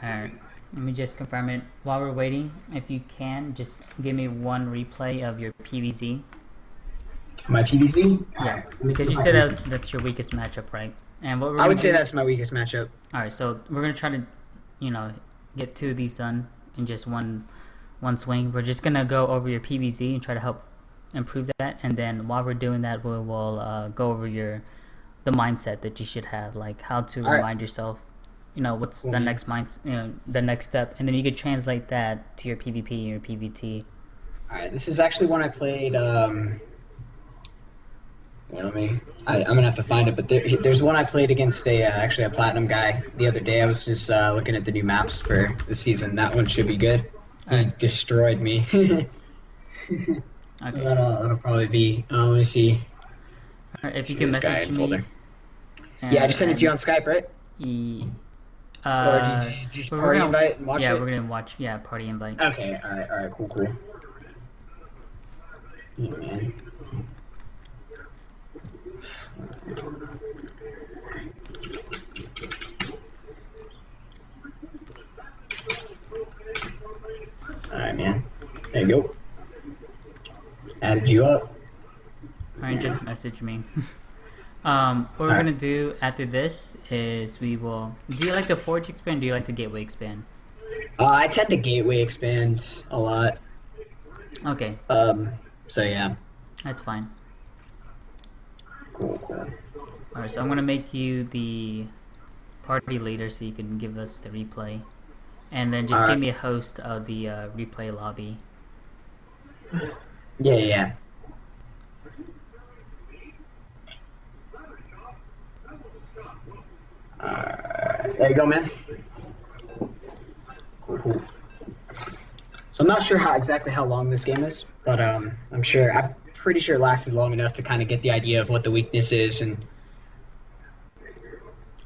Alright, let me just confirm it. While we're waiting, if you can, just give me one replay of your PvZ. My PvZ? Yeah, Let me see because you if I said can- that's your weakest matchup, right? And what we're I gonna would say do... that's my weakest matchup. Alright, so we're gonna try to, get 2 of these done in just one swing. We're just gonna go over your PvZ and try to help improve that, and then while we're doing that, we'll go over the mindset that you should have, like how to remind yourself, what's the next the next step, and then you could translate that to your PvP and your PvT. Alright, this is actually one I played, I'm gonna have to find it, but there's one I played against actually a platinum guy the other day. I was just looking at the new maps for the season. That one should be good. He destroyed me. So Okay. that'll probably be, let me see. Alright, if you can message me. Yeah, I just sent it to you on Skype, right? Or did you just party invite and watch it? Yeah, we're gonna watch, party invite. Okay, alright, cool. Yeah, man. Alright, man. There you go. Added you up. Alright, just message me. What we're gonna do after this is we will... Do you like the Forge expand or do you like the Gateway expand? I tend to Gateway expand a lot. Okay. So yeah. That's fine. Cool. Alright, so I'm gonna make you the party leader so you can give us the replay. And then just give me a host of the replay lobby. Yeah. There you go, man. Cool. So I'm not sure exactly how long this game is, but I'm pretty sure it lasted long enough to kind of get the idea of what the weakness is. And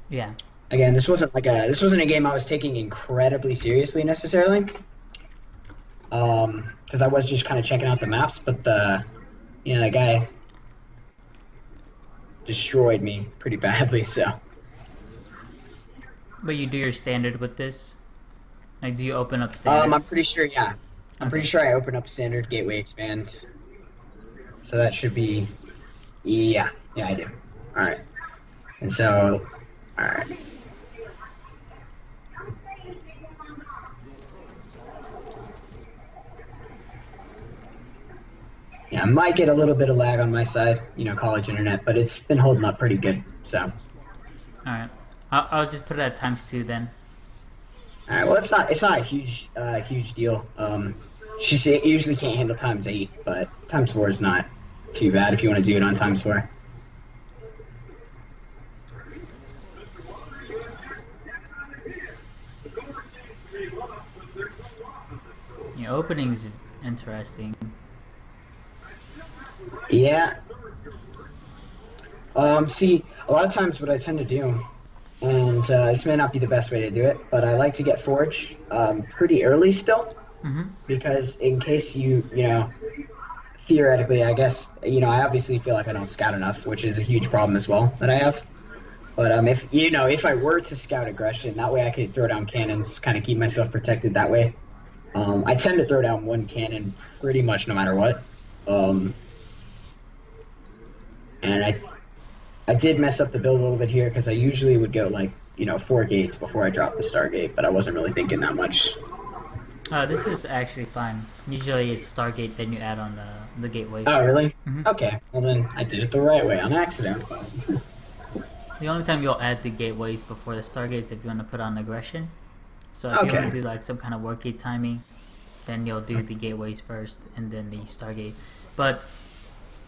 yeah. Again, this wasn't a game I was taking incredibly seriously necessarily. Because I was just kind of checking out the maps, but that guy destroyed me pretty badly. So. But you do your standard with this? Like, do you open up standard? I'm pretty sure, yeah. I'm pretty sure I open up standard, gateway, expand. So that should be... Yeah, I do. Alright. And so... Alright. Yeah, I might get a little bit of lag on my side, college internet, but it's been holding up pretty good, so... Alright. I'll just put it at ×2 then. Alright, well, it's not a huge deal. She usually can't handle ×8, but ×4 is not too bad if you want to do it on ×4. Your opening's interesting. Yeah. See, a lot of times what I tend to do, and this may not be the best way to do it, but I like to get Forge pretty early still, because in case theoretically, I guess, I obviously feel like I don't scout enough, which is a huge problem as well that I have. But if I were to scout aggression, that way I could throw down cannons, kind of keep myself protected that way. I tend to throw down one cannon pretty much no matter what. And I did mess up the build a little bit here because I usually would go 4 gates before I dropped the Stargate, but I wasn't really thinking that much. This is actually fine. Usually it's Stargate, then you add on the gateways. Oh, really? Okay, well then I did it the right way on accident. The only time you'll add the gateways before the Stargate is if you want to put on aggression. So if you want to do some kind of work gate timing, then you'll do the gateways first and then the Stargate. But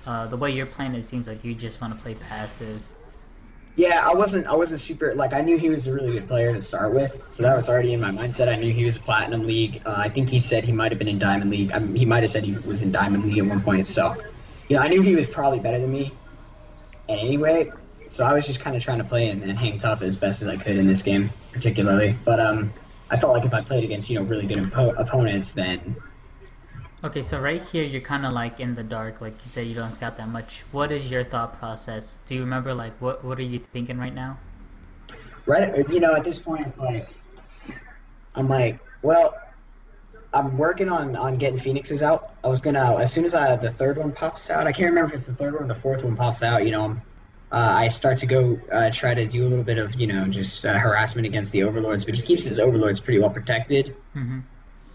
the way you're playing, it seems like you just want to play passive. Yeah, I wasn't super, I knew he was a really good player to start with, so that was already in my mindset. I knew he was a Platinum League. I think he said he might have been in Diamond League. I mean, he might have said he was in Diamond League at one point, so, I knew he was probably better than me anyway, so I was just kind of trying to play and hang tough as best as I could in this game, particularly. But I felt like if I played against, really good opponents, then... Okay, so right here, you're kind of in the dark, like you said, you don't scout that much. What is your thought process? Do you remember, what are you thinking right now? Right, at this point, it's I'm like, well, I'm working on getting Phoenixes out. I was gonna as soon as the third one pops out. I can't remember if it's the third one or the fourth one pops out. I start to go try to do a little bit of just harassment against the overlords, but he keeps his overlords pretty well protected. Mm-hmm.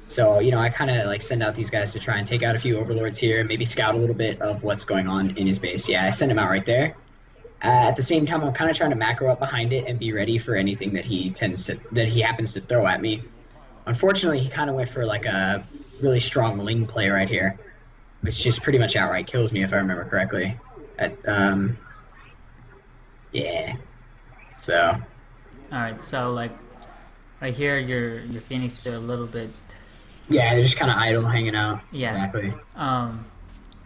So I kind of like send out these guys to try and take out a few overlords here, and maybe scout a little bit of what's going on in his base. Yeah, I send him out right there. At the same time, I'm kind of trying to macro up behind it and be ready for anything that he happens to throw at me. Unfortunately, he kind of went for like a really strong Ling play right here, which just pretty much outright kills me if I remember correctly. Yeah. So. All right, so like right here, your Phoenix are a little bit. Yeah, they're just kind of idle, hanging out. Yeah. Exactly.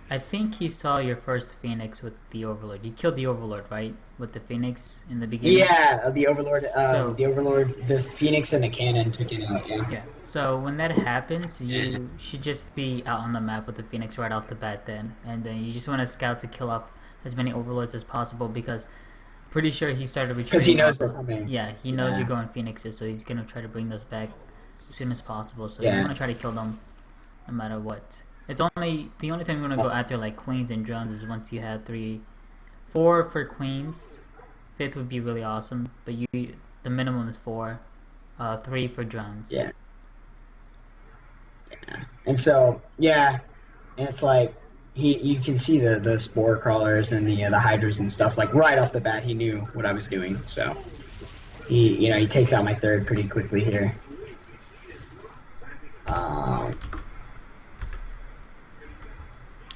I think he saw your first Phoenix with the Overlord. You killed the Overlord, right? With the Phoenix in the beginning? Yeah, the Overlord, the Phoenix and the cannon took it out, yeah. Yeah, so when that happens, you should just be out on the map with the Phoenix right off the bat then. And then you just want to scout to kill off as many Overlords as possible because pretty sure he started retreating. Because he knows they're coming. Yeah, he knows you're going Phoenixes, so he's going to try to bring those back as soon as possible. So you want to try to kill them no matter what. It's only the only time you're gonna go after like queens and drones is once you have 4 for queens. 5th would be really awesome, but the minimum is 4. 3 for drones. Yeah. And so and it's like you can see the spore crawlers and the hydras and stuff like right off the bat. He knew what I was doing, so he takes out my 3rd pretty quickly here.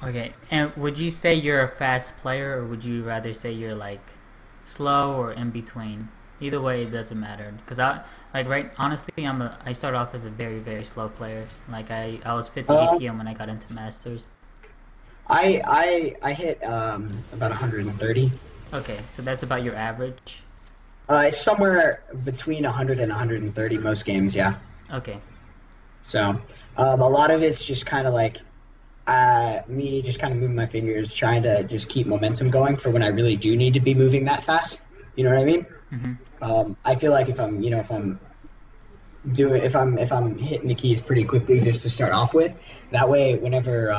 Okay, and would you say you're a fast player, or would you rather say you're like slow or in between? Either way, it doesn't matter. Cause honestly, I start off as a very very slow player. Like I was 50 APM when I got into Masters. I hit about 130. Okay, so that's about your average. It's somewhere between 100 and 130 most games, yeah. Okay. So a lot of it's just kind of like. Me just kind of moving my fingers, trying to just keep momentum going for when I really do need to be moving that fast. You know what I mean? Mm-hmm. I feel like if I'm hitting the keys pretty quickly just to start off with, that way whenever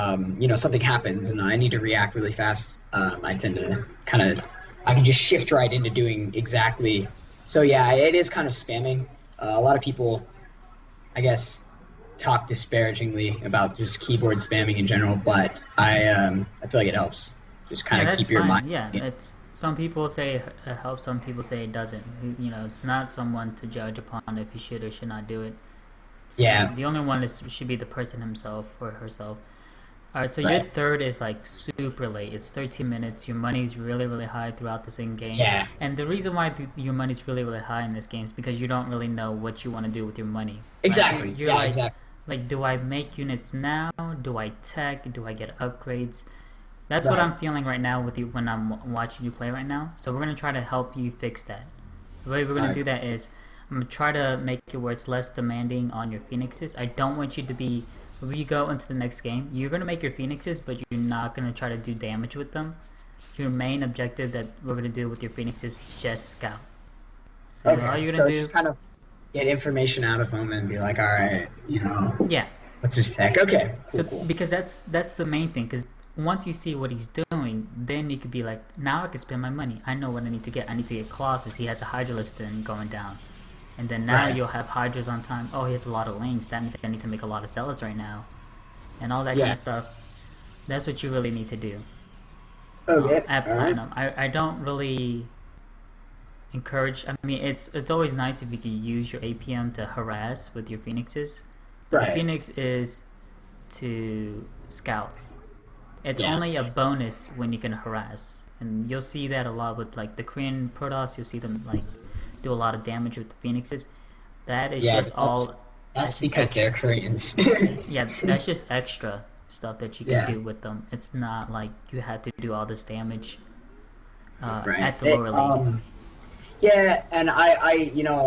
something happens and I need to react really fast, I tend to I can just shift right into doing exactly. So yeah, it is kind of spamming. A lot of people, I guess, talk disparagingly about just keyboard spamming in general, but I feel like it helps. Just kind of keep your mind. Yeah, it's some people say it helps, some people say it doesn't. It's not someone to judge upon if you should or should not do it. The only one should be the person himself or herself. All right, so your 3rd is like super late. It's 13 minutes. Your money's really really high throughout this game. Yeah. And the reason why your money's really really high in this game is because you don't really know what you want to do with your money. Exactly. Right? You're exactly. Like, do I make units now? Do I tech? Do I get upgrades? That's what I'm feeling right now with you when I'm watching you play right now. So we're going to try to help you fix that. The way we're going to do that is I'm going to try to make it where it's less demanding on your Phoenixes. I don't want you to be, when you go into the next game, you're going to make your Phoenixes, but you're not going to try to do damage with them. Your main objective that we're going to do with your Phoenixes is just scout. So all you're going to do... just kind of get information out of them and be like, all right, yeah, let's just tech. Okay, cool. Because that's the main thing. Because once you see what he's doing, then you could be like, now I can spend my money. I know what I need to get. I need to get Colossus. He has a Hydraliston going down, and then now you'll have Hydras on time. Oh, he has a lot of links. That means I need to make a lot of Zealots right now, and all that kind of stuff. That's what you really need to do. Okay. At Platinum, I don't really encourage. I mean, it's always nice if you can use your APM to harass with your Phoenixes. But the Phoenix is to scout. It's only a bonus when you can harass, and you'll see that a lot with like the Korean Protoss. You'll see them like do a lot of damage with the Phoenixes. That is just all. That's because they're Koreans. Yeah, that's just extra stuff that you can do with them. It's not like you have to do all this damage at the lower league. Yeah, and I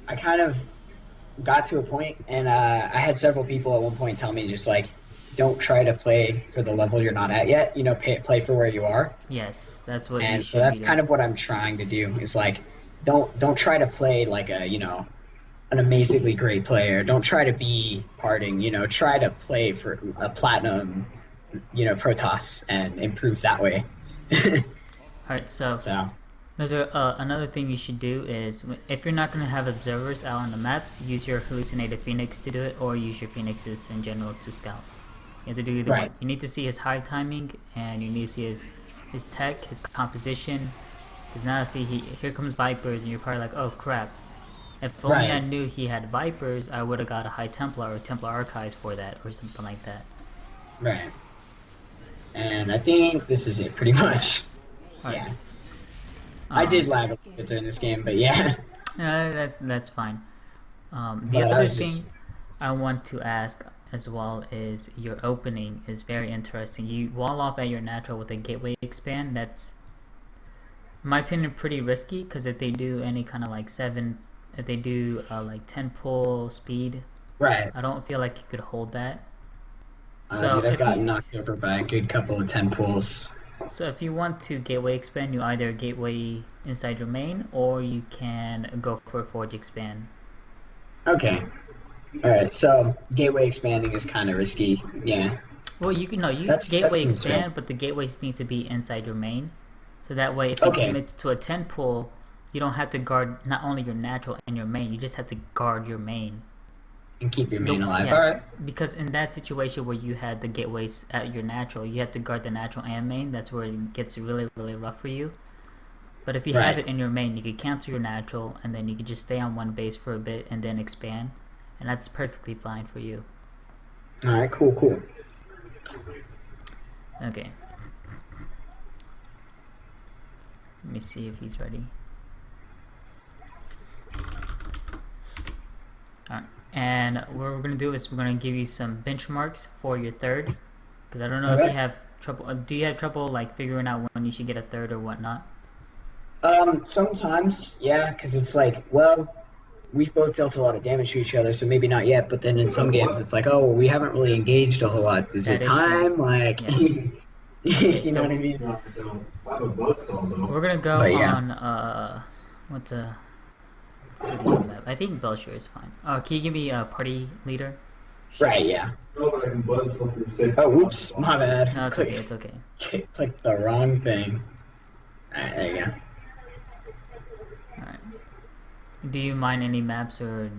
kind of got to a point, and I had several people at one point tell me just like, don't try to play for the level you're not at yet. Play for where you are. Yes, that's what. And so that's kind of what I'm trying to do. Is like, don't try to play like a an amazingly great player. Don't try to be parting. Try to play for a platinum, Protoss and improve that way. Alright, so So there's another thing you should do is if you're not going to have observers out on the map, use your hallucinated phoenix to do it, or use your phoenixes in general to scout. You have to do either right, one. You need to see his high timing, and you need to see his tech, his composition. Because now see here comes Vipers, and you're probably like, oh crap. If only I right, knew he had Vipers, I would have got a High Templar or Templar Archives for that, or something like that. right. And I think this is it pretty much. Alright. Yeah. I did lag a little bit during this game, but yeah. That's fine. The But I other was thing just I want to ask as well is your opening is very interesting. You wall off at your natural with a gateway expand. That's, in my opinion, pretty risky because if they do any kind of like if they do like 10 pull speed, right. I don't feel like you could hold that. Dude, I've gotten knocked over by a good couple of 10 pulls. So if you want to gateway expand, you either gateway inside your main or you can go for a forge expand. Okay. Alright, so gateway expanding is kind of risky. Yeah. Well, you gateway expand, but the gateways need to be inside your main. So that way, if he commits to a 10 pull, you don't have to guard not only your natural and your main, you just have to guard your main. And keep your main alive. Yeah, Alright. because in that situation where you had the gateways at your natural, you have to guard the natural and main. That's where it gets really, really rough for you. But if you have it in your main, you could cancel your natural, and then you could just stay on one base for a bit and then expand. And that's perfectly fine for you. Alright, cool. Okay. Let me see if he's ready. Alright. And what we're going to do is we're going to give you some benchmarks for your third. Because I don't know if you have trouble. Do you have trouble like figuring out when you should get a third or whatnot? Sometimes, yeah, because it's like, well, we've both dealt a lot of damage to each other, so maybe not yet, but then in some games it's like, oh, well, we haven't really engaged a whole lot. Is it time? True. Like, yes. You know what I mean? We're going to go on, what's a map? I think Belshire is fine. Can you give me a party leader? Right, yeah. Oh, whoops, my bad. No, it's okay, it's okay. Clicked the wrong thing. Alright, there you go. Alright. Do you mind any maps or?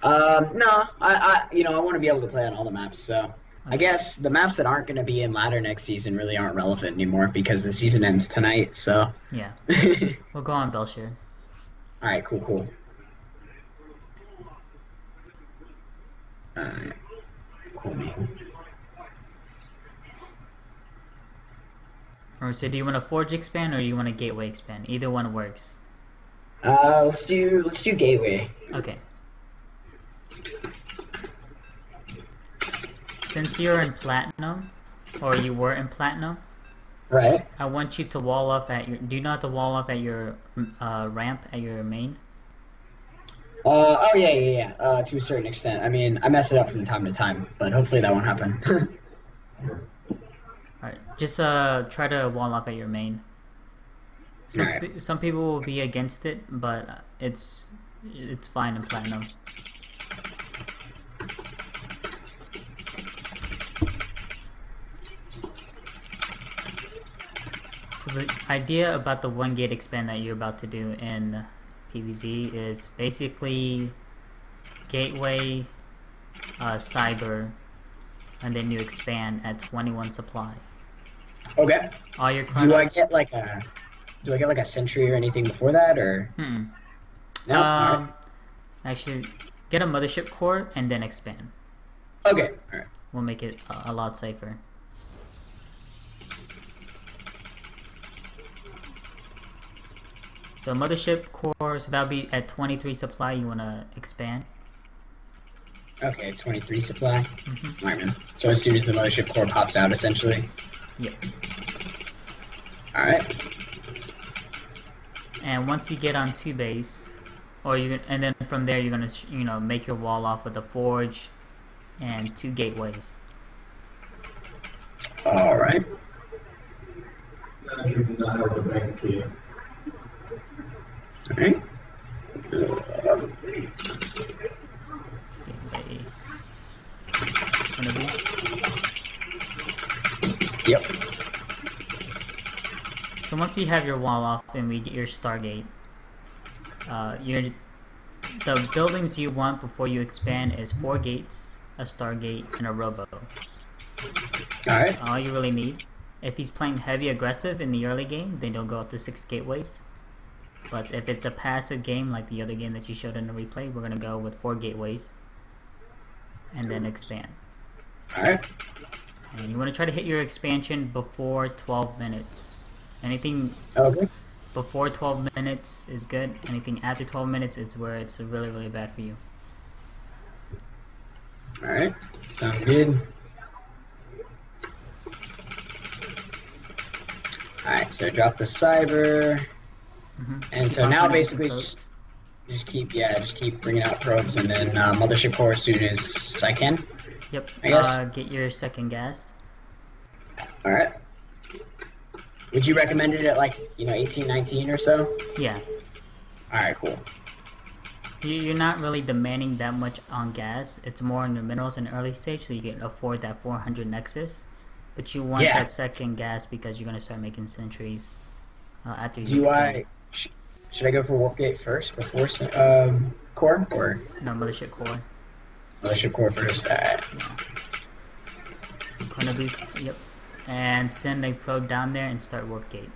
No. I want to be able to play on all the maps. So okay. I guess the maps that aren't going to be in ladder next season really aren't relevant anymore because the season ends tonight. So yeah, we'll go on Belshire. All right, cool. Alright, cool, man. Alright, so do you want a forge expand or do you want a gateway expand? Either one works. Let's do gateway. Okay. Since you're in platinum, or you were in platinum, right? I want you to wall off at your. Do you know how to wall off at your ramp at your main? Oh yeah. To a certain extent. I mean, I mess it up from time to time, but hopefully that won't happen. Alright, just try to wall off at your main. Some people will be against it, but it's fine in platinum. So the idea about the one gate expand that you're about to do in PvZ is basically gateway, cyber, and then you expand at 21 supply. Okay. All your chronos. Do I get like a sentry or anything before that, or? No. Right. Actually, get a mothership core and then expand. Okay. All right. We'll make it a lot safer. So mothership core, so that'll be at 23 supply. You wanna expand? Okay, 23 supply. All right, man. So as soon as the mothership core pops out, essentially. Yep. All right. And once you get on 2 base, and then from there you're gonna make your wall off with a forge and 2 gateways. All right. Alright. Corner boost. Yep. So once you have your wall off and we get your Stargate, the buildings you want before you expand is 4 gates, a Stargate, and a Robo. Alright. All you really need. If he's playing heavy aggressive in the early game, then you'll go up to 6 gateways. But if it's a passive game like the other game that you showed in the replay, we're going to go with 4 gateways and then expand. Alright. And you want to try to hit your expansion before 12 minutes. Anything before 12 minutes is good. Anything after 12 minutes is where it's really, really bad for you. Alright. Sounds good. Alright, so drop the cyber. And so now basically just keep bringing out probes and then mothership core as soon as I can. Yep. I guess. Get your second gas. Alright. Would you recommend it at like, 18, 19 or so? Yeah. Alright, cool. You're not really demanding that much on gas. It's more in the minerals in the early stage so you can afford that 400 nexus. But you want that second gas because you're going to start making sentries after you expand. Should I go for warp gate first before core? Or? No, mothership core. Mothership core first, alright. Yeah. Corner boost, yep. And send a probe down there and start warp gate.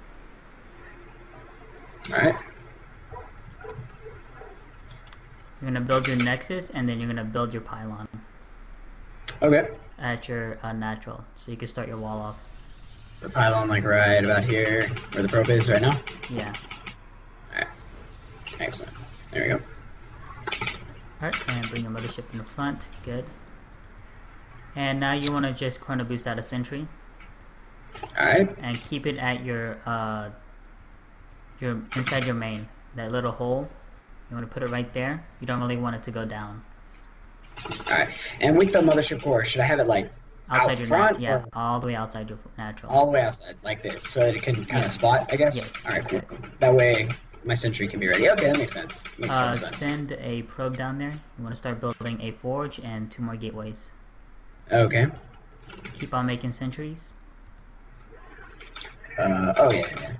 Alright. You're gonna build your nexus and then you're gonna build your pylon. Okay. At your natural, so you can start your wall off. The pylon like right about here, where the probe is right now? Yeah. Alright. Excellent. There we go. Alright, and bring your mothership in the front. Good. And now you want to just corner boost out a sentry. Alright. And keep it at your inside your main. That little hole. You want to put it right there. You don't really want it to go down. Alright. And with the mothership core, should I have it like outside out your front? Yeah, all the way outside your natural. All the way outside, like this, so that it can kind of spot, I guess? Yes. Alright, cool. That way my sentry can be ready. Okay, that makes sense. Makes sense. Send a probe down there. You want to start building a forge and 2 more gateways. Okay. Keep on making sentries. Oh yeah.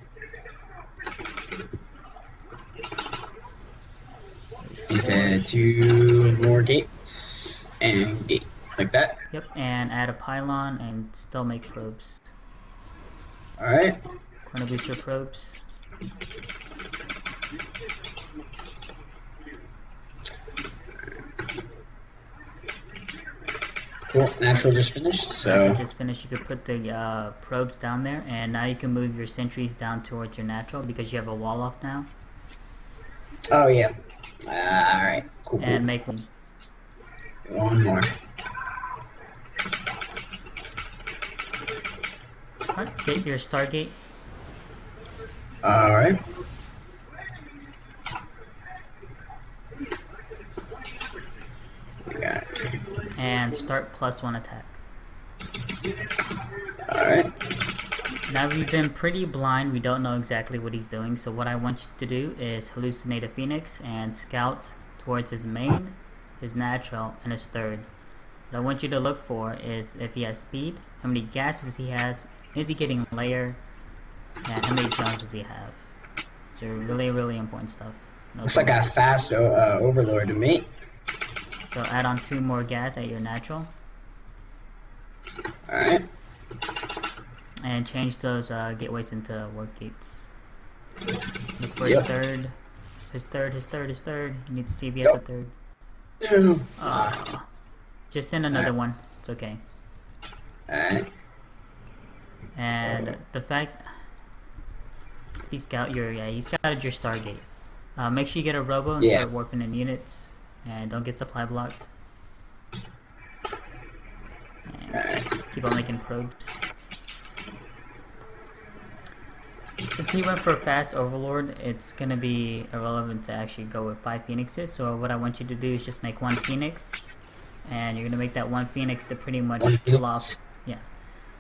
He said 2 more gates and gate, like that. Yep, and add a pylon and still make probes. Alright. Corner booster probes. Cool. Natural just finished, so... Natural just finished. You could put the probes down there, and now you can move your sentries down towards your natural because you have a wall off now. Oh, yeah. Alright. Cool. And make one. One more. Alright, get your Stargate. Alright. And start +1 attack. Alright. Now we've been pretty blind, we don't know exactly what he's doing, so what I want you to do is hallucinate a phoenix and scout towards his main, his natural, and his third. What I want you to look for is if he has speed, how many gases he has, is he getting layer, and how many drones does he have. So really, really important stuff. Looks like a fast overlord to me. So add on 2 more gas at your natural. Alright. And change those gateways into work gates. Look for his third. His third. You need to see if he has a third. Just send another one. It's okay. Alright. And the fact he scouted your Stargate. Make sure you get a robo and start warping in units. And don't get supply blocked. And keep on making probes. Since he went for a fast overlord, it's gonna be irrelevant to actually go with 5 phoenixes. So what I want you to do is just make 1 phoenix, and you're gonna make that 1 phoenix to pretty much kill off,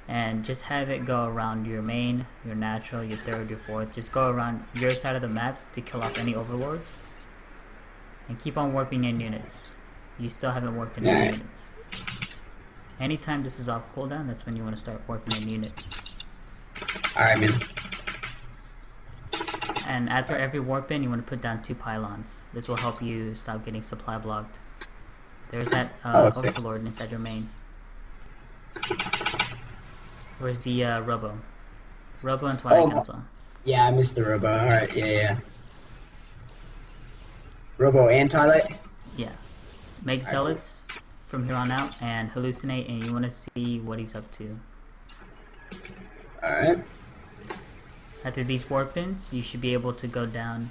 and just have it go around your main, your natural, your third, your fourth. Just go around your side of the map to kill off any overlords, and keep on warping in units. You still haven't warped in any units. Anytime this is off cooldown, that's when you want to start warping in units. Alright, man. And after every warp in, you want to put down 2 pylons. This will help you stop getting supply blocked. There's that Overlord inside your main. Where's the Robo? Robo and Twilight Council. Yeah, I missed the Robo. Alright, yeah. Robo and Twilight? Yeah. Make zealots from here on out and hallucinate, and you want to see what he's up to. Alright. After these warp ins, you should be able to go down.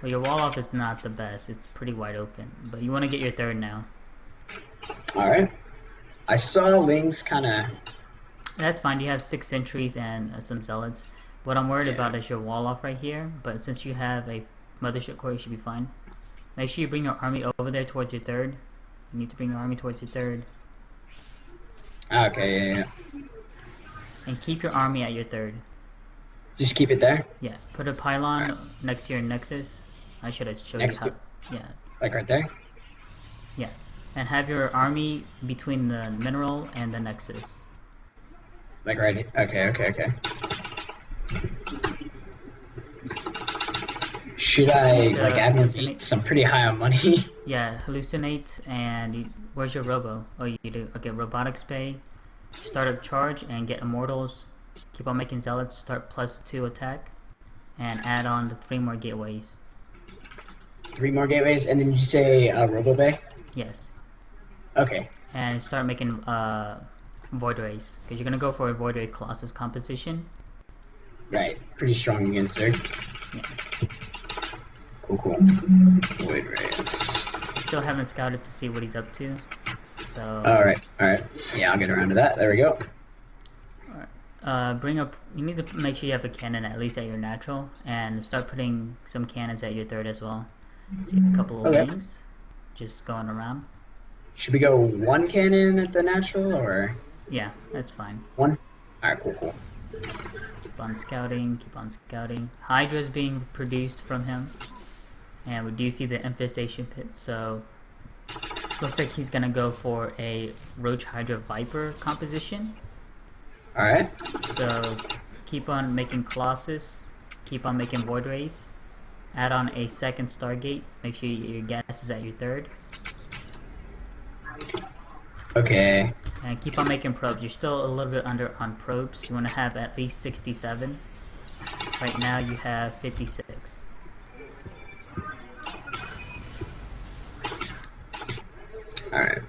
Well, your wall off is not the best. It's pretty wide open. But you want to get your 3rd now. Alright. I saw Lings kind of... That's fine. You have 6 sentries and some zealots. What I'm worried about is your wall off right here. But since you have a mothership core, you should be fine. Make sure you bring your army over there towards your 3rd. You need to bring your army towards your 3rd. Okay, yeah. And keep your army at your 3rd. Just keep it there? Yeah. Put a pylon next to your nexus. I should have showed you how. Yeah. Like right there? Yeah. And have your army between the mineral and the nexus. Like right here? Okay. Should I, like, add more beats? I'm pretty high on money. Yeah, hallucinate, and where's your robo? Oh, you do. Okay, robotics bay, start up charge, and get immortals. Keep on making zealots, start +2 attack, and add on the 3 more gateways. 3 more gateways, and then you say robo bay? Yes. Okay. And start making void rays, because you're gonna go for a void ray Colossus composition. Right, pretty strong against her. Yeah. Cool. Void rays. Still haven't scouted to see what he's up to, so. Alright. Yeah, I'll get around to that. There we go. Bring up. You need to make sure you have a cannon at least at your natural, and start putting some cannons at your 3rd as well. See a couple of wings, just going around. Should we go 1 cannon at the natural, or? Yeah, that's fine. 1. Alright, cool. Keep on scouting. Hydra's being produced from him, and we do see the infestation pit. So looks like he's gonna go for a Roach Hydra Viper composition. Alright. So keep on making Colossus, keep on making Void Rays, add on a 2nd Stargate, make sure your gas is at your 3rd. Okay. And keep on making probes. You're still a little bit under on probes. You want to have at least 67. Right now you have 56. Alright.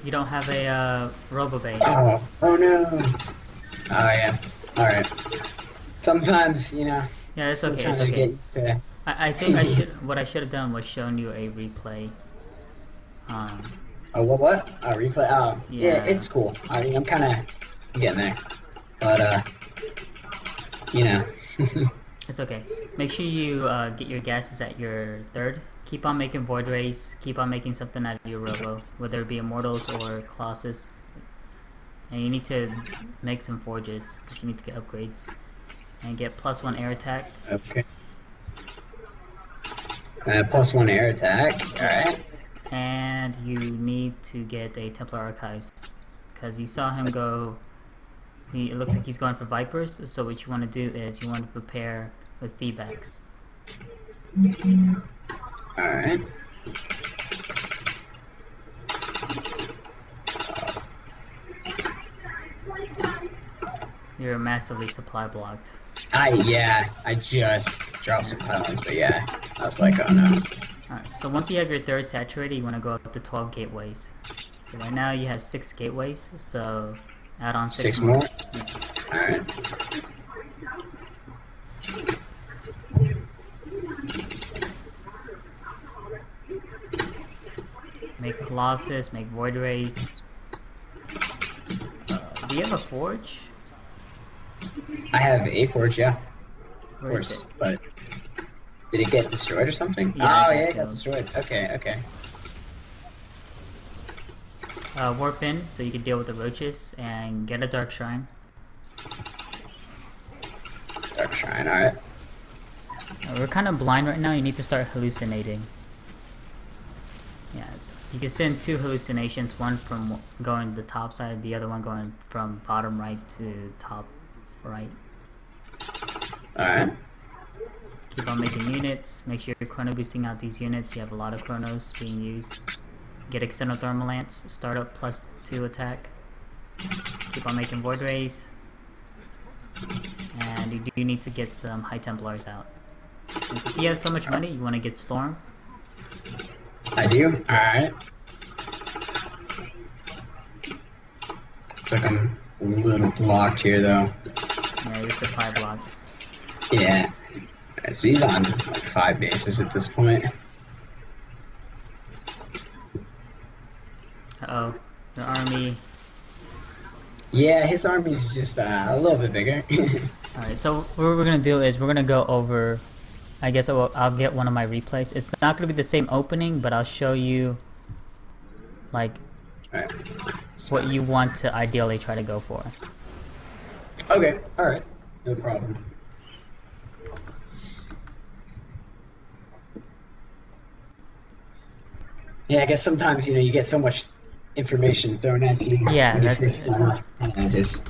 You don't have a robo bay. Oh no. Oh yeah. Alright. Sometimes, you know. Yeah, it's okay. It's okay. I think what I should have done was shown you a replay. Oh, what? Oh, replay? Oh, yeah, it's cool. I mean, I'm kind of getting there. But, you know. It's okay. Make sure you get your gases at your 3rd. Keep on making Void Rays. Keep on making something out of your Robo, whether it be Immortals or Colossus. And you need to make some Forges, because you need to get upgrades. And get +1 air attack. Okay. +1 air attack. Alright. And you need to get a Templar Archives, because you saw him go. It looks like he's going for Vipers. So what you want to do is you want to prepare with feedbacks. Alright. You're massively supply blocked. I just dropped some pylons, but yeah, I was like, oh no. Alright, so once you have your 3rd saturated, you want to go up to 12 gateways. So right now you have 6 gateways, so add on 6 more. Yeah. Alright. Make Colossus, make Void Rays. Do you have a Forge? I have a Forge, yeah. Where is it? But did it get destroyed or something? Yeah, it got destroyed. Okay. Warp in so you can deal with the roaches and get a Dark Shrine. Dark Shrine, alright. We're kind of blind right now. You need to start hallucinating. Yeah, You can send two hallucinations, one from going to the top side, the other one going from bottom right to top right. Alright. Keep on making units. Make sure you're chrono boosting out these units. You have a lot of chronos being used. Get external thermal lance. Start up +2 attack. Keep on making void rays. And you do need to get some high templars out. And since you have so much money, you want to get storm. I do? Alright. Looks like I'm a little blocked here, though. Yeah, your supply blocked. Yeah. So he's on like 5 bases at this point. Uh-oh. The army. Yeah, his army's just a little bit bigger. Alright, so what we're going to do is we're going to go over... I guess I'll get one of my replays. It's not going to be the same opening, but I'll show you like Alright. So, what you want to ideally try to go for. okay, alright. No problem. Yeah, I guess sometimes, you get so much information thrown at you. Yeah, when you that's- first start off, and just...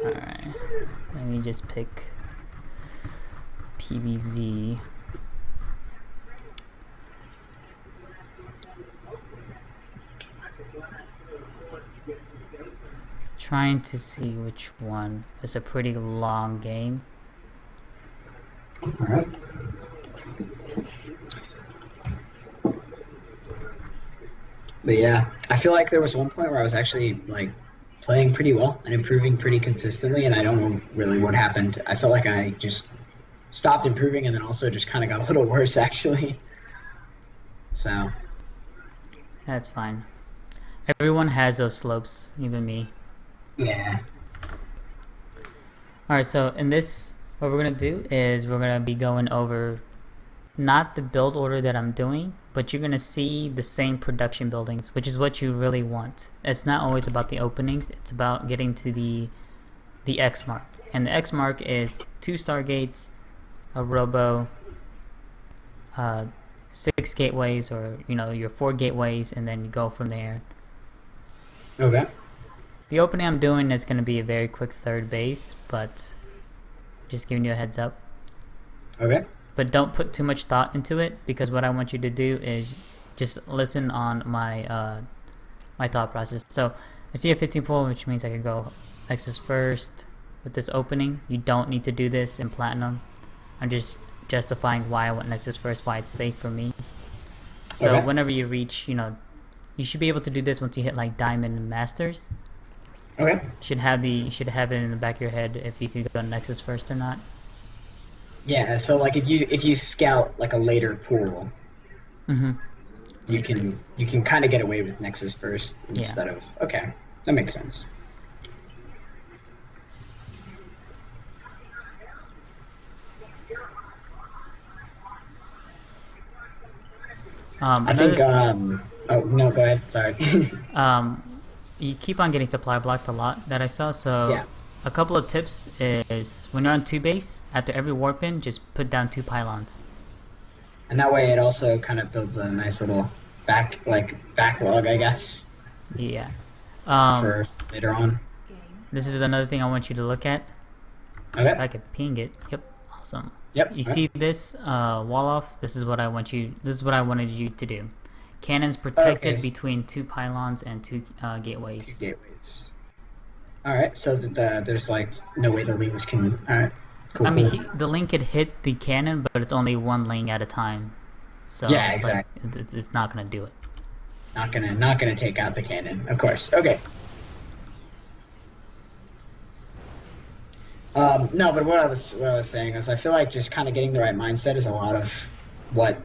Alright. Let me just pick PvZ. Trying to see which one. It's a pretty long game. Alright. But yeah, I feel like there was one point where I was actually like playing pretty well and improving pretty consistently, and I don't know really what happened. I felt like I just stopped improving and then also just kind of got a little worse actually. So That's fine. Everyone has those slopes, even me. yeah. Alright, so in this, what we're going to do is we're going to be going over not the build order that I'm doing, but you're going to see the same production buildings, which is what you really want. It's not always about the openings, it's about getting to the X mark. And the X mark is 2 Stargates, a Robo, 6 gateways, or your 4 gateways, and then you go from there. Okay. The opening I'm doing is going to be a very quick 3rd base, but just giving you a heads up. Okay. But don't put too much thought into it, because what I want you to do is just listen on my my thought process. So I see a 15 pull, which means I can go Nexus first with this opening. You don't need to do this in Platinum. I'm just justifying why I want Nexus first, why it's safe for me. So Okay. whenever you reach, you should be able to do this once you hit like Diamond and Masters. Okay. You should have it in the back of your head if you could go Nexus first or not. Yeah, so like if you scout like a later pool, Mm-hmm. you can kind of get away with Nexus first instead of okay. That makes sense. I think oh no, go ahead. Sorry. You keep on getting supply blocked a lot that I saw, so Yeah. a couple of tips is when you're on 2 base, after every warp in, just put down 2 pylons. And that way it also kind of builds a nice little backlog, I guess, Yeah. for later on. This is another thing I want you to look at. If I Okay. could ping it. Yep. Awesome. Yep. You see this wall off? This is what I wanted you to do. Cannons protected Okay. between 2 pylons and 2 gateways. Two gateways. All right. So there's like no way the wings can. All right. Cool. I mean, cool. the link could hit the cannon, but it's only 1 link at a time. So Yeah, it's exactly. like, it's not gonna do it. Not gonna take out the cannon, of course. Okay. No, but what I was saying is I feel like just kind of getting the right mindset is a lot of what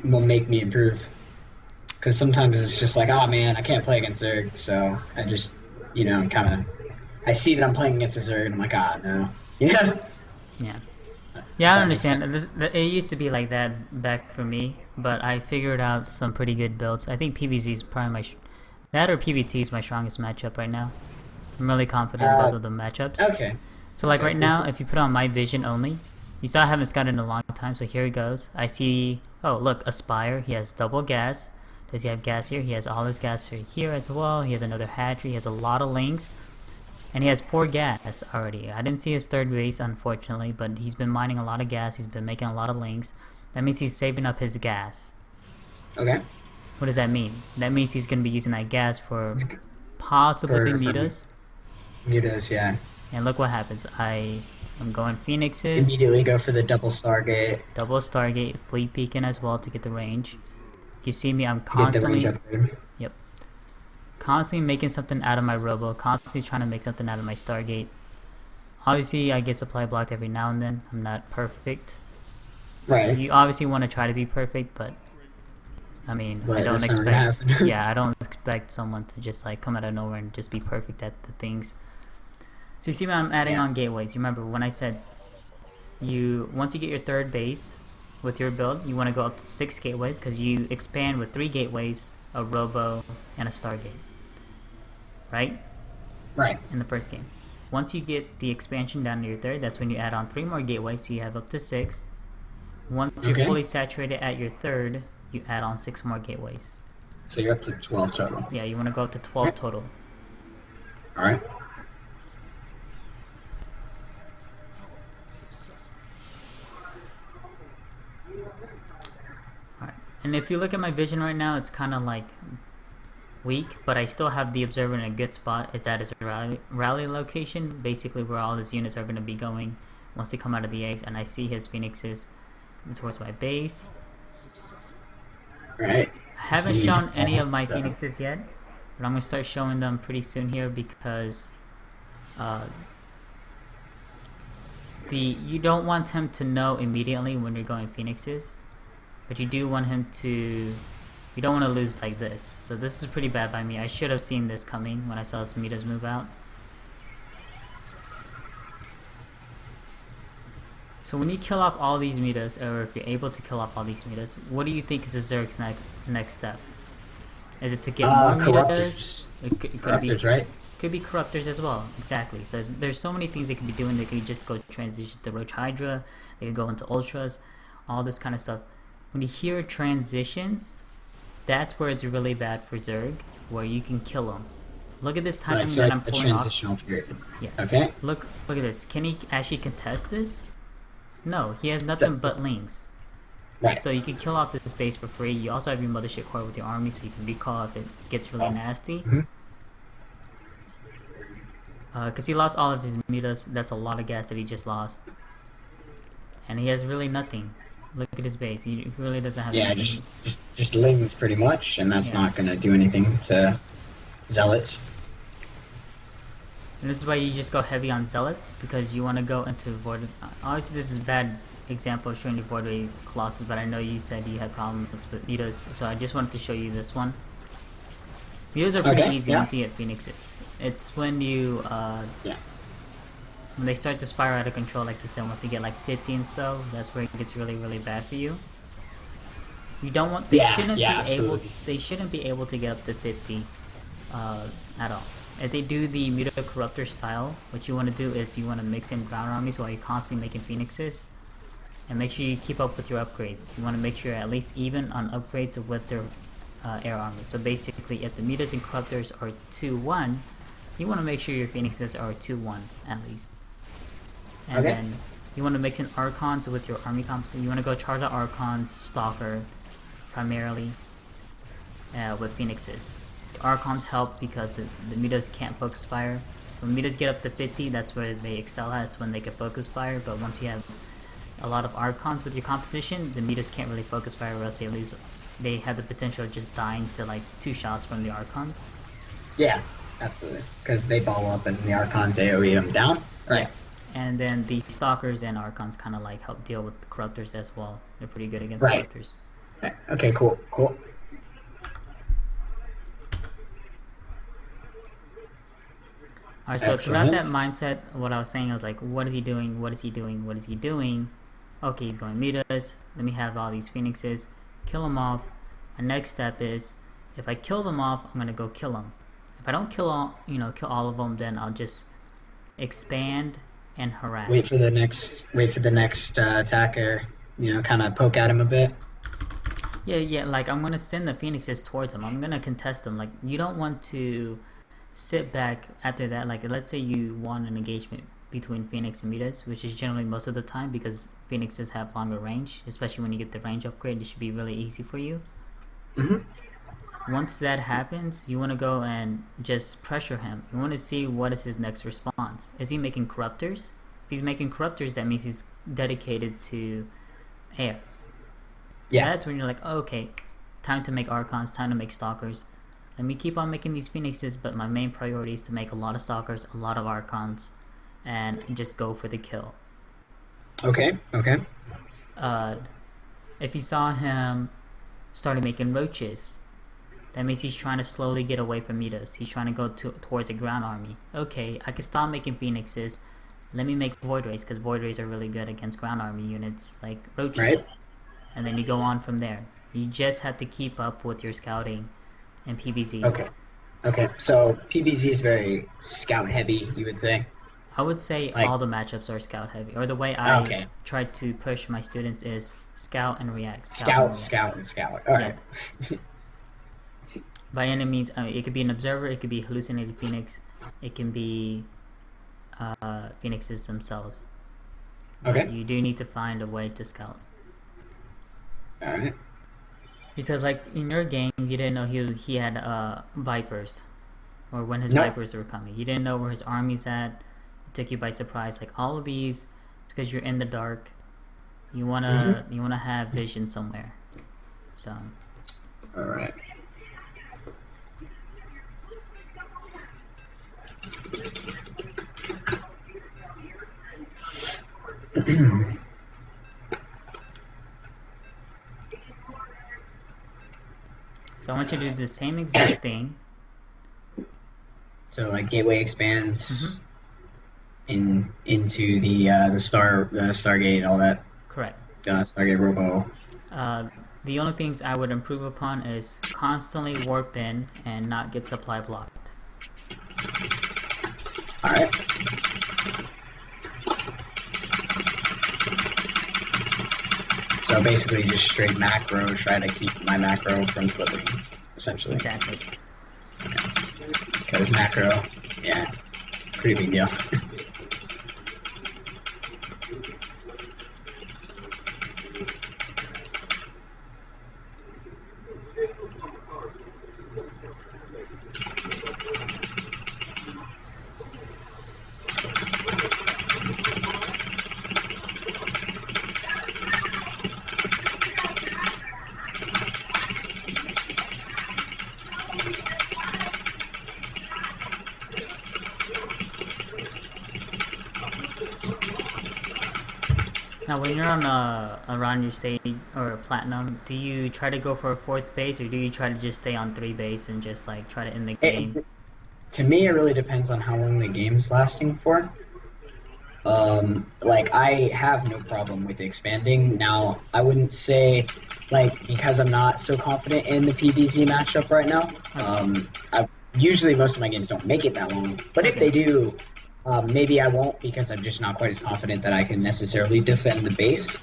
will make me improve. Because sometimes it's just like, oh man, I can't play against Zerg, so I just kind of I see that I'm playing against a Zerg and I'm like, ah no, Yeah. Yeah, I That makes understand. sense. It used to be like that back for me, but I figured out some pretty good builds. I think PvZ is probably that or PvT is my strongest matchup right now. I'm really confident in both Uh, of the matchups. okay. So like Okay, right cool, now, cool. if you put on my vision only, you saw I haven't scouted in a long time, so here he goes. I see, oh look, Aspire, he has double gas. Does he have gas here? He has all his gas right here as well. He has another hatchery, he has a lot of links. And he has 4 gas already. I didn't see his third base, unfortunately, but he's been mining a lot of gas. He's been making a lot of links. That means he's saving up his gas. Okay. What does that mean? That means he's going to be using that gas for It's g- possibly for mutas. mutas, yeah. And look what happens. I'm going Phoenixes, Immediately go for the double Stargate double Stargate, fleet beacon as well to get the range. You see me, I'm to get the range constantly, upgrade. yep, constantly making something out of my Robo, constantly trying to make something out of my Stargate. Obviously, I get supply blocked every now and then. I'm not perfect. Right. You obviously want to try to be perfect, but I mean, I But don't that's not gonna expect. happen. Yeah, I don't expect someone to just like come out of nowhere and just be perfect at the things. So you see, I'm adding Yeah. on gateways. You remember when I said once you get your third base with your build, you want to go up to 6 gateways because you expand with 3 gateways, a Robo, and a Stargate. Right? Right. In the first game. Once you get the expansion down to your third, that's when you add on 3 more gateways, so you have up to 6. Once you're Okay. fully saturated at your third, you add on 6 more gateways. So you're up to 12 total. Yeah, you want to go up to 12 total. Alright. Alright. And if you look at my vision right now, it's kind of like weak, but I still have the observer in a good spot. It's at his rally location, basically where all his units are going to be going once they come out of the eggs, and I see his phoenixes coming towards my base. Right. I haven't shown any of my phoenixes yet, but I'm going to start showing them pretty soon here because you don't want him to know immediately when you're going phoenixes, but you do want him to, you don't want to lose like this. So this is pretty bad by me. I should have seen this coming when I saw his mutas move out. So when you kill off all these mutas, or if you're able to kill off all these mutas, what do you think is the Zerg's next step? Is it to get more mutas? Corruptors. It could be Corruptors, right? could be corruptors as well. Exactly. So there's so many things they could be doing. They could just go transition to Roach Hydra. They could go into Ultras, all this kind of stuff. When you hear transitions, that's where it's really bad for Zerg, where you can kill them. Look at this timing Like, so that I'm a pulling off. transitional period. Yeah. Okay. Look at this. Can he actually contest this? No, he has nothing but links. Right. So you can kill off this base for free. You also have your mothership core with your army, so you can recall if it gets really nasty. Because he lost all of his mutas. That's a lot of gas that he just lost. And he has really nothing. Look at his base. He really doesn't have anything. just lings pretty much, and that's not gonna do anything to zealots. And this is why you just go heavy on zealots, because you want to go into void. Obviously, this is a bad example of showing you void wave colossus, but I know you said you had problems with mutas, so I just wanted to show you this one. Mutas are pretty easy once you get phoenixes. It's when you when they start to spiral out of control, like you said, once you get like 50 and so, that's where it gets really, really bad for you. You don't want. They shouldn't be able to get up to 50 at all. If they do the Muta Corruptor style, what you want to do is you want to mix in ground armies while you're constantly making phoenixes, and make sure you keep up with your upgrades. You want to make sure you're at least even on upgrades with their air army. So basically, if the Mutas and Corruptors are 2-1, you want to make sure your phoenixes are 2-1 at least. And then you want to mix in Archons with your army composition. You want to go charge out Archons, Stalker, primarily, with phoenixes. The Archons help because the mutas can't focus fire. When mutas get up to 50, that's where they excel at. It's when they can focus fire. But once you have a lot of Archons with your composition, the mutas can't really focus fire, or else they lose. They have the potential of just dying to like 2 shots from the Archons. Yeah, absolutely. Because they ball up and the Archons AoE them down. Right. Yeah. And then the Stalkers and Archons kind of like help deal with the Corruptors as well. They're pretty good against Corruptors. Okay, cool. Alright, so throughout that mindset, what I was saying, I was like, what is he doing? What is he doing? What is he doing? okay, he's going to meet us. Let me have all these phoenixes, kill them off. My next step is, if I kill them off, I'm gonna go kill them. If I don't kill all of them, then I'll just expand and harass. Wait for the next attacker. Kind of poke at him a bit. Yeah. Like, I'm gonna send the phoenixes towards him. I'm gonna contest them. Like, you don't want to sit back after that. Like, let's say you want an engagement between Phoenix and Midas, which is generally most of the time because Phoenixes have longer range, especially when you get the range upgrade. It should be really easy for you. Once that happens, you want to go and just pressure him. You want to see what is his next response. Is he making corruptors? If he's making corruptors, that means he's dedicated to air. Yeah. That's when you're like, oh, okay, time to make Archons, time to make Stalkers. Let me keep on making these Phoenixes, but my main priority is to make a lot of Stalkers, a lot of Archons, and just go for the kill. Okay. If you saw him started making roaches, that means he's trying to slowly get away from Midas. He's trying to go towards a ground army. Okay, I can stop making Phoenixes. Let me make Void Rays, because Void Rays are really good against ground army units like roaches. Right. And then you go on from there. You just have to keep up with your scouting and PvZ. Okay. So PvZ is very scout heavy, you would say? I would say all the matchups are scout heavy. Or the way I try to push my students is scout and react. Scout and scout. All right. Yeah. By any means, it could be an observer, it could be hallucinated phoenix, it can be phoenixes themselves. Okay. But you do need to find a way to scout. Alright. Because, like, in your game, you didn't know he had vipers, or when his vipers were coming. You didn't know where his army's at. It took you by surprise. Like, all of these, because you're in the dark, you wanna have vision somewhere. So. All right. So I want you to do the same exact thing. So like gateway expands into the Stargate, all that. Correct. Stargate Robo. The only things I would improve upon is constantly warp in and not get supply blocked. Alright. So basically just straight macro, try to keep my macro from slipping, essentially. Exactly. Because macro, yeah, pretty big deal. Now, when you're on around your stage or platinum, do you try to go for a 4th base, or do you try to just stay on 3 base and just like try to end the game? To me, it really depends on how long the game's lasting for. Like I have no problem with expanding. Now, I wouldn't say like because I'm not so confident in the PvZ matchup right now. Usually most of my games don't make it that long, but if they do. Maybe I won't because I'm just not quite as confident that I can necessarily defend the base.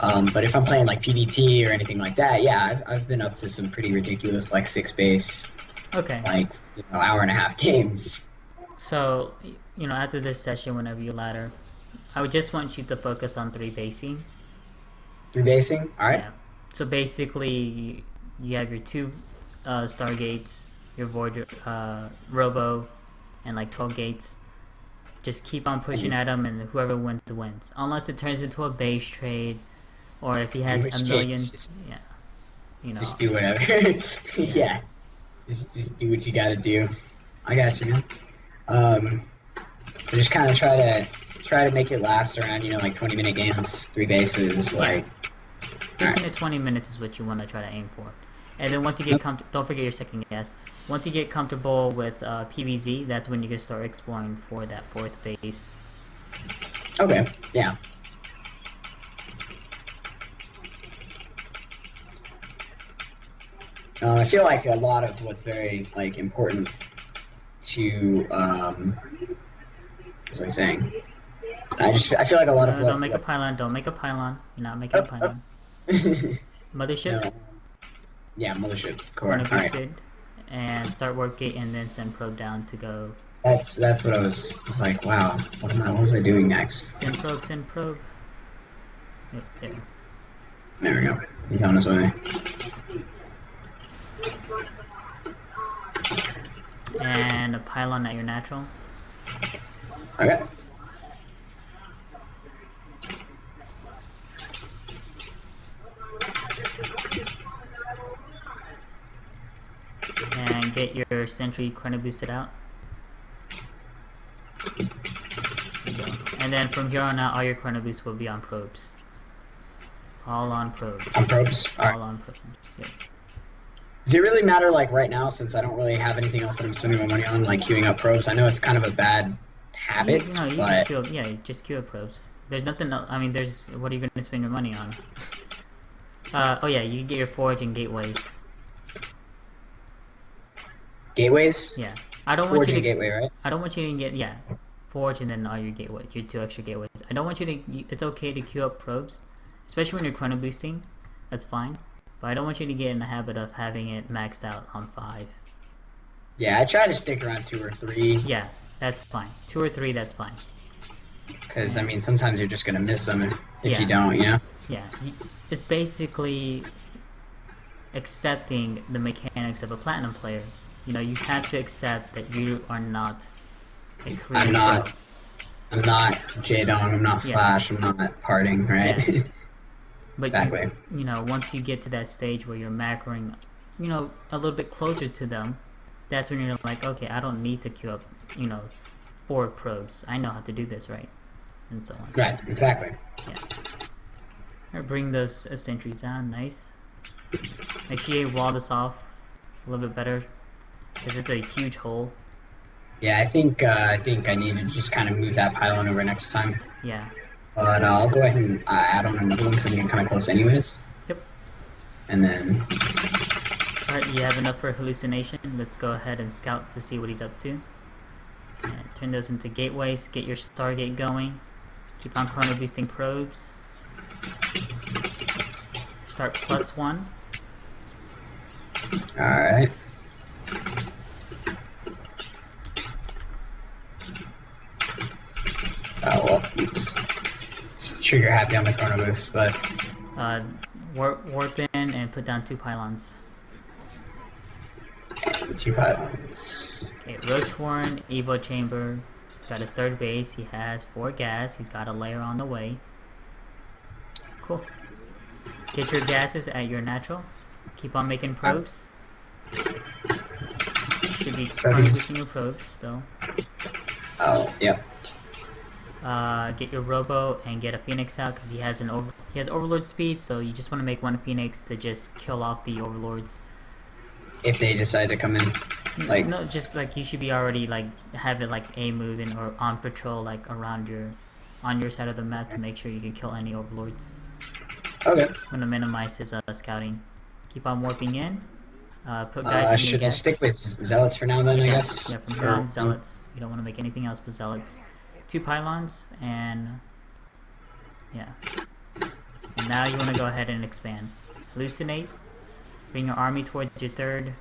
But if I'm playing like PvT or anything like that, yeah, I've been up to some pretty ridiculous like 6 base, like hour and a half games. So after this session, whenever you ladder, I would just want you to focus on 3 basing. 3 basing, all right. Yeah. So basically, you have your 2 Stargates, your Void Robo, and like 12 gates. Just keep on pushing at him, and whoever wins wins. Unless it turns into a base trade, or if he has a million, just do whatever. Yeah, just do what you gotta do. I got you, man. So just kind of try to make it last around like 20-minute games, 3 bases, like 15 to 20 minutes is what you want to try to aim for. And then once you get don't forget your second guess. Once you get comfortable with PvZ, that's when you can start exploring for that 4th base. Okay, yeah. I feel like a lot of what's very like important to what was I saying? I feel like a lot of No, don't what make a what pylon. Don't make a pylon. You're not making a up up. pylon. Mothership, No, yeah, mothership core. chrono All right, boosted, and start work gate, and then send probe down to go. that's what I was like. Wow, what was I doing next? Send probe. Send probe. Yep, there. There we go. He's on his way. And a pylon at your natural. Okay. And get your sentry chrono boosted out. There you go. And then from here on out, all your chrono boosts will be on probes. All on probes. On probes. All right. All on probes. Yep. Does it really matter, like, right now, since I don't really have anything else that I'm spending my money on, like, queuing up probes? I know it's kind of a bad habit, You can but... queue up, yeah, just queue up probes. There's nothing else, I mean, what are you going to spend your money on? Oh yeah, you can get your forge and gateways. Gateways? Yeah. I don't want Forge you to... and gateway, right? I don't want you to get, yeah, forge and then all your gateways, your 2 extra gateways. I don't want you to, it's okay to queue up probes, especially when you're chrono boosting, that's fine. But I don't want you to get in the habit of having it maxed out on 5. Yeah, I try to stick around 2 or 3. Yeah, that's fine. 2 or 3, that's fine. Because, I mean, sometimes you're just going to miss them if Yeah. you don't, you know? Yeah, it's basically accepting the mechanics of a platinum player. You know, you have to accept that you are not a career I'm not pro. J-Dong, I'm not Yeah. Flash, I'm not Parting, right? Yeah. But Exactly. you know, once you get to that stage where you're macroing, you know, a little bit closer to them, that's when you're like, okay, I don't need to queue up, you know, 4 probes. I know how to do this, right? And so on. Right, exactly. Yeah. Alright, bring those sentries down, nice. Make sure you wall this off a little bit better, because it's a huge hole. Yeah, I think I need to just kind of move that pylon over next time. Yeah. But I'll go ahead and add on another one because I'm getting kind of close anyways. Yep. And then... Alright, you have enough for hallucination. Let's go ahead and scout to see what he's up to. And turn those into gateways, get your Stargate going. Keep on chrono boosting probes. Start +1. Alright. Oh well, oops. Sure you're happy on the chrono boost, but... Warp in and put down 2 pylons. And 2 pylons. Okay, Roach Warren, Evo Chamber. He's got his 3rd base. He has 4 gas. He's got a layer on the way. Cool. Get your gases at your natural. Keep on making probes. Should be chrono boosting your probes still. Oh, yep. Get your Robo and get a Phoenix out because he has Overlord speed, so you just want to make 1 Phoenix to just kill off the Overlords. If they decide to come in, like... No, just like you should be already like have it like A moving or on patrol like around on your side of the map to make sure you can kill any Overlords. Okay. I'm gonna minimize his scouting. Keep on warping in. Put guys in should your I gas. stick with Zealots for now then, I guess? Yeah, from here on, Zealots. You don't want to make anything else but Zealots. 2 pylons, and yeah. And now you want to go ahead and expand. Hallucinate. Bring your army towards your 3rd.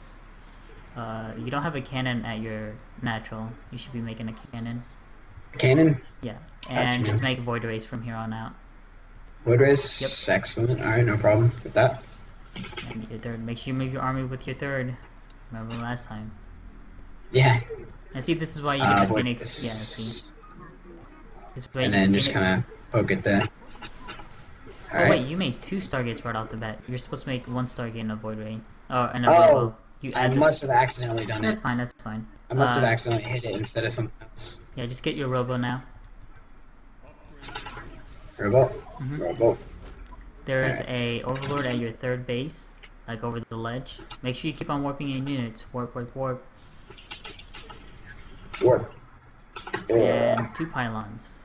You don't have a cannon at your natural. You should be making a cannon. Cannon? Yeah. And just make Void Rays from here on out. Void Rays? Yep. Excellent. Alright, no problem with that. And your 3rd. Make sure you move your army with your 3rd. Remember last time. Yeah. And see, this is why you get the Phoenix. This. Yeah, see. And then just kind of poke it there. Oh wait, you made 2 Stargates right off the bat. You're supposed to make 1 Stargate and a Void Ray. Oh, and a Robo. I must have accidentally done it. That's fine, that's fine. I must have accidentally hit it instead of something else. Yeah, just get your Robo now. Robo. Robo. There's a Overlord at your 3rd base, like over the ledge. Make sure you keep on warping your units. Warp, warp, warp. Warp. And 2 pylons.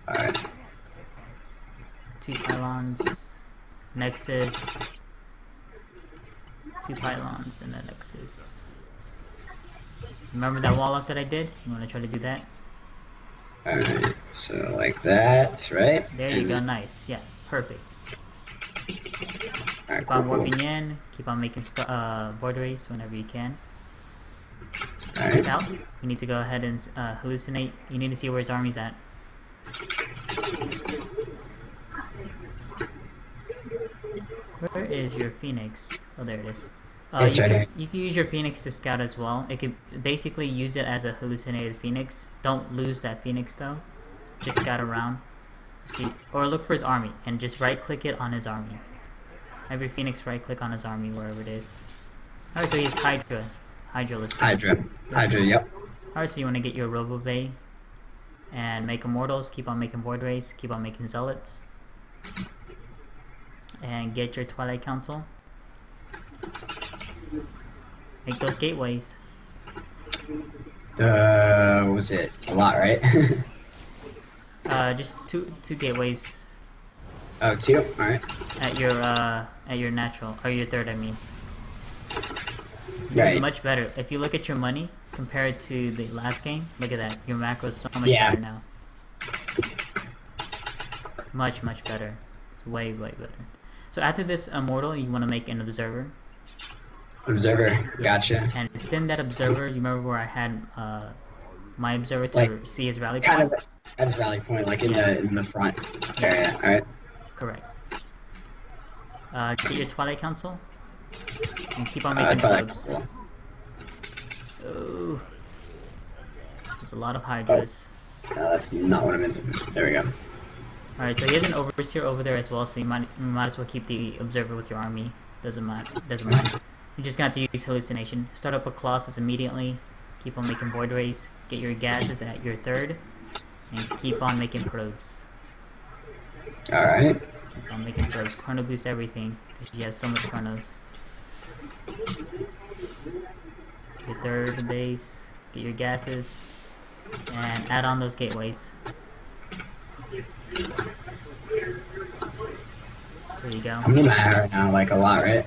Alright. 2 pylons. Nexus. 2 pylons and then X's. Remember that wall up that I did? You want to try to do that? Alright, so like that, right? There you go, nice. Yeah, perfect. Alright, Keep on cool. warping in, keep on making void rays whenever you can. Alright. Scout, you need to go ahead and hallucinate. You need to see where his army's at. Where is your Phoenix? Oh, there it is. It's right here. You can use your Phoenix to scout as well. It could basically use it as a hallucinated Phoenix. Don't lose that Phoenix though. Just scout around. See, or look for his army and just right click it on his army. Have your Phoenix right click on his army wherever it is. Alright, so he's Hydra. Hydra listed. Hydra, yep. Alright, so you want to get your Robo Bay and make Immortals. Keep on making Void Rays. Keep on making Zealots. And get your Twilight Council. Make those gateways. What was it? A lot, right? Just two gateways. Oh, 2? Alright. At your natural, or your third, I mean. Right. Much better. If you look at your money compared to the last game, look at that. Your macro is so much better now. Much better. It's way better. So after this immortal, you want to make an observer. Observer, gotcha. And send that observer. You remember where I had my observer to Like, see his rally Kind point? of at his rally point, like in the front area, alright? Correct. Get your Twilight Council. And keep on making Twilight probes. Council. Oh. There's a lot of Hydras. No, that's not what I meant to. There we go. Alright, so he has an Overseer over there as well, so you might as well keep the Observer with your army. Doesn't matter. You're just gonna have to use Hallucination. Start up a Colossus immediately. Keep on making Void Rays. Get your gases at your third. And keep on making probes. Alright. Keep on making probes. Chrono boost everything, because you have so much chronos. Your third base. Get your gases. And add on those gateways. There you go. I'm gonna add right now, like a lot, right?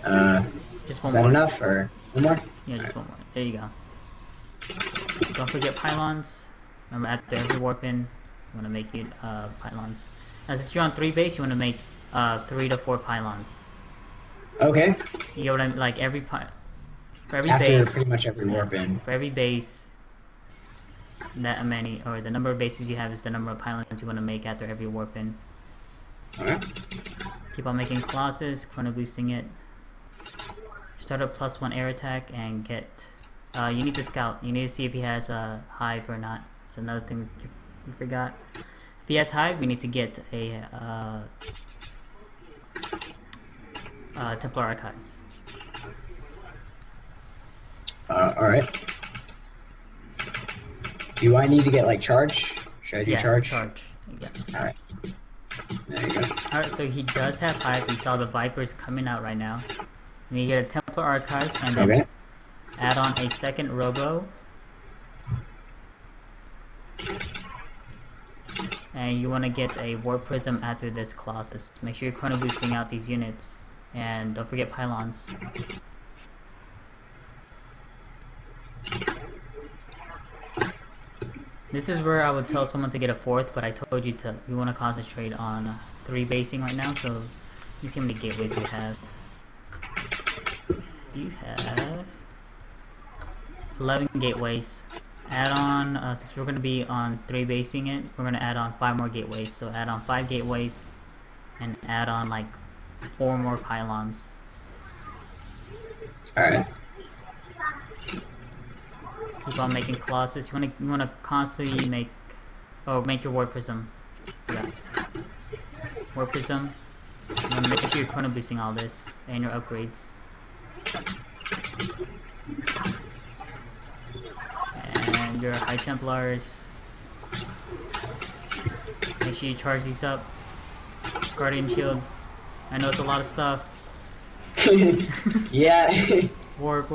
Just Is one that more. enough, or one more? Yeah, just one more. There you go. Don't forget pylons. Remember, after every warp in, you want to make it pylons. Now, since you're on 3 base, you want to make 3 to 4 pylons. Okay. You get what I mean? Like for every After base, pretty much every warp in. for every base, that many, or the number of bases you have is the number of pylons you want to make after every warp in. Alright. Keep on making Colossus, chrono boosting it. Start up +1 air attack and get. You need to scout. You need to see if he has a hive or not. It's another thing we forgot. If he has hive, we need to get a Templar Archives. Alright. Do I need to get like charge? Should I do charge? Charge. Yeah. Alright. There you go. Alright, so he does have hive. We saw the Vipers coming out right now. And you get a Templar Archives and then add on a second Robo. And you want to get a Warp Prism after this Colossus. Make sure you're chrono boosting out these units. And don't forget pylons. This is where I would tell someone to get a 4th, but I told you you want to concentrate on 3 basing right now, so you see how many gateways you have. You have 11 gateways. Add on, since we're going to be on 3 basing it, we're going to add on 5 more gateways. So add on 5 gateways and add on like 4 more pylons. Alright. Keep on making Colossus. You wanna constantly make your Warp Prism. Yeah. Warp Prism. You wanna make sure you're chrono boosting all this and your upgrades. And your High Templars. Make sure you charge these up. Guardian Shield. I know it's a lot of stuff. Yeah. Warp.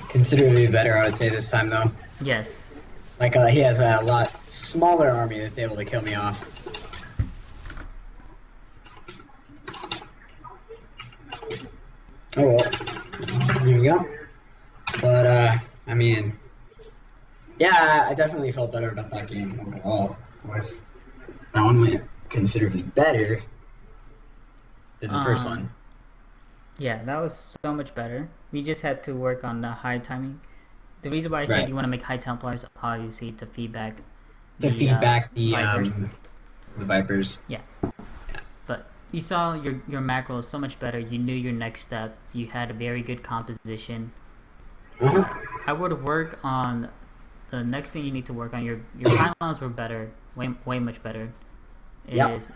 Considerably better, I would say, this time, though. Yes. Like, he has a lot smaller army that's able to kill me off. Oh well, there you go. But I mean, yeah, I definitely felt better about that game overall. Of course, that one went considerably better than the first Um, one. yeah, that was so much better. We just had to work on the high timing. The reason why I said Right. you want to make high Templars, obviously, to feedback To the feedback Vipers. the Vipers. Yeah, Yeah. but you saw your macros so much better. You knew your next step. You had a very good composition. Uh-huh. I would work on the next thing you need to work on. Your pylons were better, way much better. Yep. Is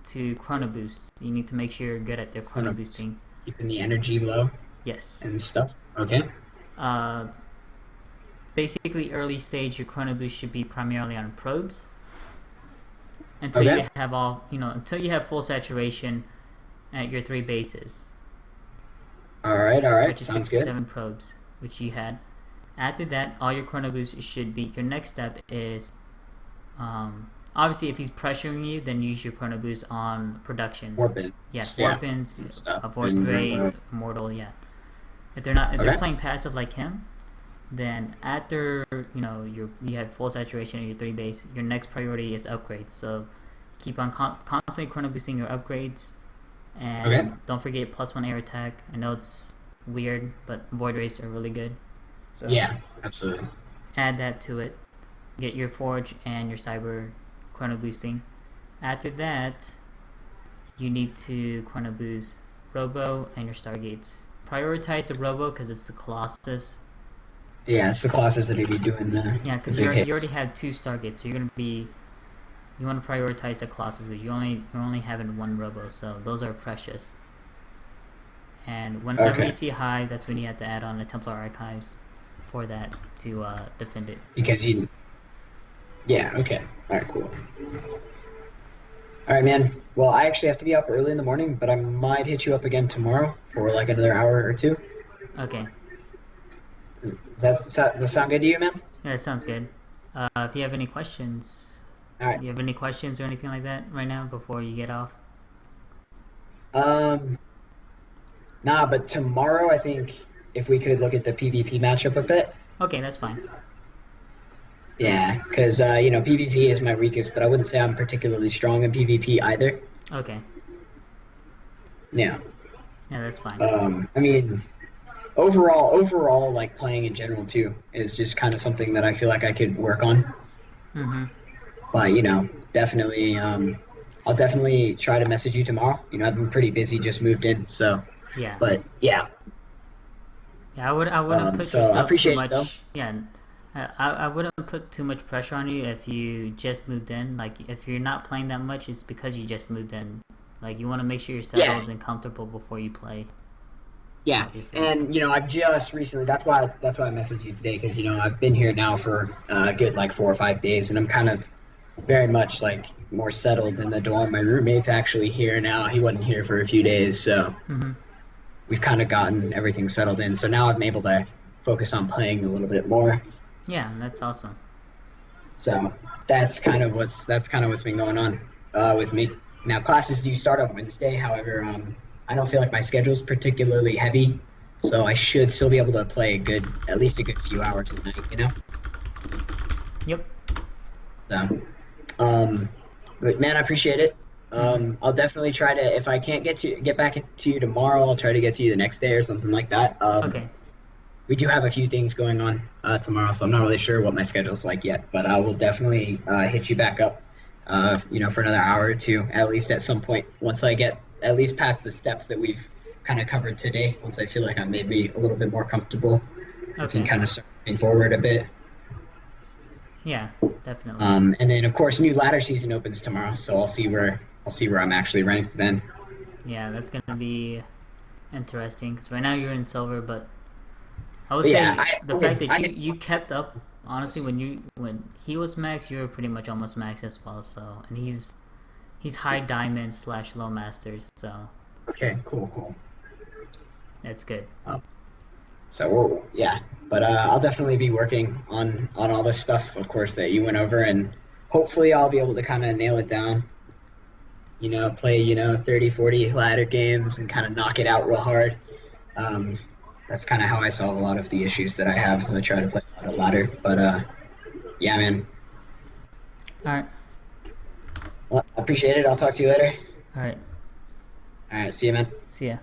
to chrono boost. You need to make sure you're good at the Kind chrono of boosting. keeping the energy low Yes. and stuff. Okay. Uh, basically, early stage, your chrono boost should be primarily on probes until Okay. you have until you have full saturation at your three bases, All right. All right. which is Sounds six to good. seven probes, which you had. After that, all your chrono boost should be. Your next step is, obviously, if he's pressuring you, then use your chrono boost on production. Weapons. Yeah, Yeah. weapons, Stuff. avoid And graze, mortal. Yeah, if they're okay. playing passive like him, then after you have full saturation of your three base, your next priority is upgrades. So keep on constantly chrono boosting your upgrades, Okay. and don't forget +1 air attack. I know it's weird, but void rays are really good. So Yeah. Absolutely. add that to it. Get your forge and your cyber chrono boosting. After that, you need to chrono boost Robo and your Stargates. Prioritize the Robo because it's the Colossus. Yeah. It's the classes that are be doing Yeah, the because big you already hits. have two Stargates, so you want to prioritize the Colossus. You're only having one Robo, so those are precious. And whenever you Okay. see high, that's when you have to add on the Templar Archives for that to defend it. Because you. Yeah. Okay. All right. Cool. All right, man. Well, I actually have to be up early in the morning, but I might hit you up again tomorrow for like another hour or two. Okay, Does that sound good to you, man? yeah, that sounds good. If you have any questions, All right. do you have any questions or anything like that right now before you get off? Um, nah, but tomorrow I think if we could look at the PvP matchup a bit. Okay, that's fine. Yeah, because PvZ is my weakest, but I wouldn't say I'm particularly strong in PvP either. Okay, Yeah. yeah, that's fine. I mean, overall, like playing in general too is just kind of something that I feel like I could work on. Mm-hmm. But definitely, I'll definitely try to message you tomorrow. I've been pretty busy, just moved in, so. Yeah. But yeah, Yeah, I wouldn't put so I yourself too appreciate it though. much. Yeah, I wouldn't put too much pressure on you if you just moved in. Like if you're not playing that much, it's because you just moved in. Like you want to make sure you're Yeah, settled and comfortable before you play. yeah, Obviously, so and I've just recently. That's why I messaged you today because I've been here now for a good like 4 or 5 days, and I'm kind of very much like more settled in the dorm. My roommate's actually here now. He wasn't here for a few days, so hmm we've kind of gotten everything settled in. So now I'm able to focus on playing a little bit more. yeah, that's awesome. So that's kind of what's been going on with me. Now classes do start on Wednesday. However, I don't feel like my schedule's particularly heavy, so I should still be able to play at least a good few hours a night. Yep. So, but man, I appreciate it. hmm I'll definitely try to. If I can't get back to you tomorrow, I'll try to get to you the next day or something like that. Okay. We do have a few things going on tomorrow, so I'm not really sure what my schedule's like yet. But I will definitely hit you back up, for another hour or two, at least at some point, once I get at least past the steps that we've kind of covered today. Once I feel like I'm maybe a little bit more comfortable, we can Okay. kind of start moving forward a bit. Yeah, definitely. And then of course, new ladder season opens tomorrow, so I'll see where I'm actually ranked then. Yeah, that's gonna be interesting. Because right now you're in silver, but I would But yeah, say the fact that I you kept up. Honestly, when he was max, you were pretty much almost max as well. So, and he's high diamond / low masters, so okay, cool. that's good. Yeah, but I'll definitely be working on all this stuff, of course, that you went over, and hopefully I'll be able to kind of nail it down. Play 30, 40 ladder games and kind of knock it out real hard. Um, that's kind of how I solve a lot of the issues that I have, is I try to play a lot of ladder. But yeah, man. All right. Well, I appreciate it. I'll talk to you later. All right. All right, see you, man. See ya.